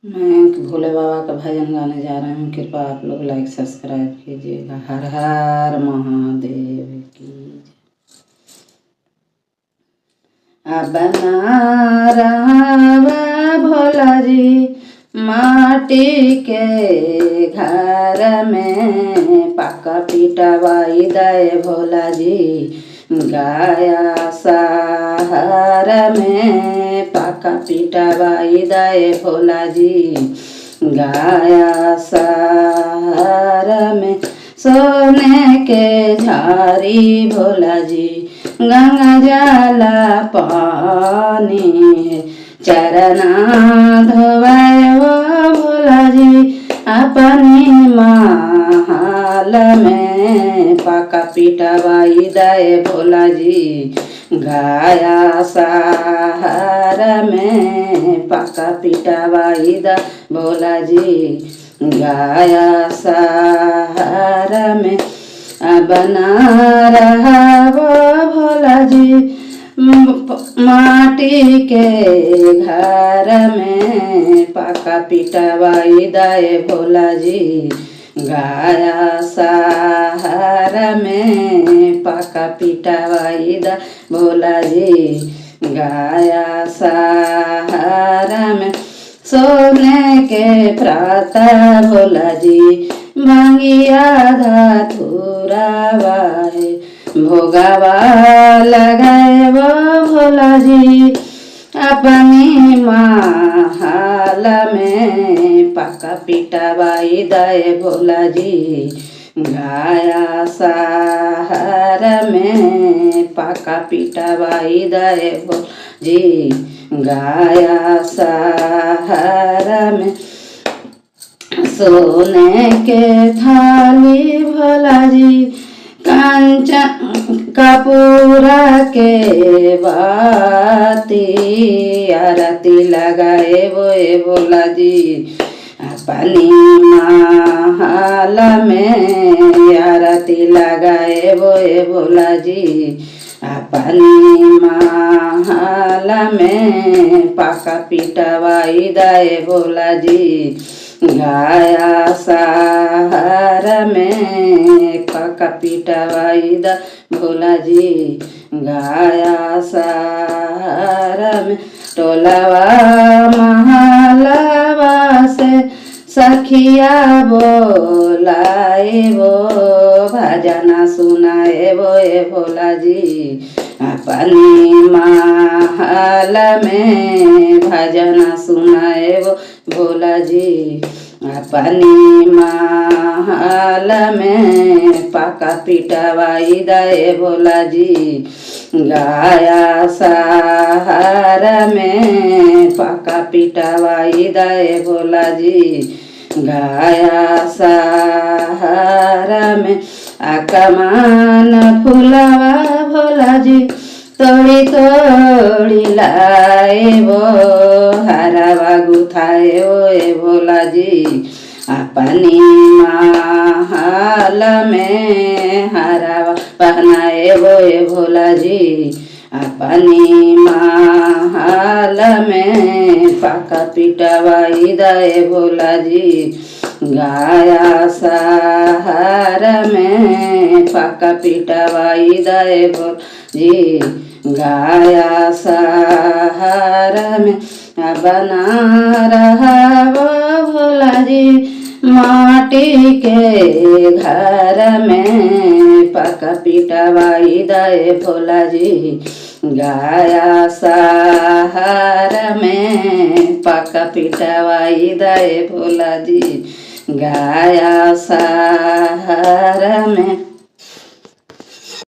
मैं भोले बाबा का भजन गाने जा रही हूँ। कृपया आप लोग लाइक सब्सक्राइब कीजिएगा। हर हर महादेव की जय। अब ना रहा भोला जी माटी के घर में, पका पिटवाई दे भोला जी गाया शहर में, पका पिटवाई दे भोला जी गाया शहर में। सोने के झारी भोला जी गंगा जला पानी, चरना धोवाए वो भोला जी अपनी महल में, पका पिटवाई दे भोला जी गाया शहर में, पका पिटवाई दे भोला जी गाया शहर में। अब ना रहा वो भोला जी माटी के घर में, पका पिटवाई दे भोला जी गाया शहर में, पका पिटवाई दे भोला जी गाया शहर में। सोने के प्राता भोला जी भांगिया धतूरा बाहे, भोगावा लगाए वो भोला जी अपनी महल में, पका पिटवाई दे भोला जी गाया शहर में, पका पिटवाई दे भोला जी गाया शहर में। सोने के थाली भोला जी कंचन कपूरा के बाती, आरती लगाए वो भोला जी अपनी महल में, आरती लगाए वो भोला जी अपनी महल में, पका पिटवाई दे भोला जी गाया शहर में, पका पिटवाई दे भोला जी गाया शहर में। टोलवा महलवा से सखिया बोलाए वो भजना सुनाए वो भोला जी अपनी महल में, भजना सुनाए वो भोला जी अपनी महल में, पका पिटवाई दे भोला जी गाया शहर में, पका पिटवाई दे भोला जी गाया शहर में। आकमान फुलवा भोला जी तोड़ी तोड़ी लाए वो, हरवा गुथाए वो भोला जी अपनी महल में, हरवा पहनाए वो भोला जी अपनी महल में, पका पिटवाई दे भोला जी गाया शहर में, पका पिटवाई दे भोला जी गाया शहर में। अब ना रहा वो भोला जी माटी के घर में, पका पिटवाई दे भोला जी गाया शहर में, पका पिटवाई दे भोला जी गाया शहर में।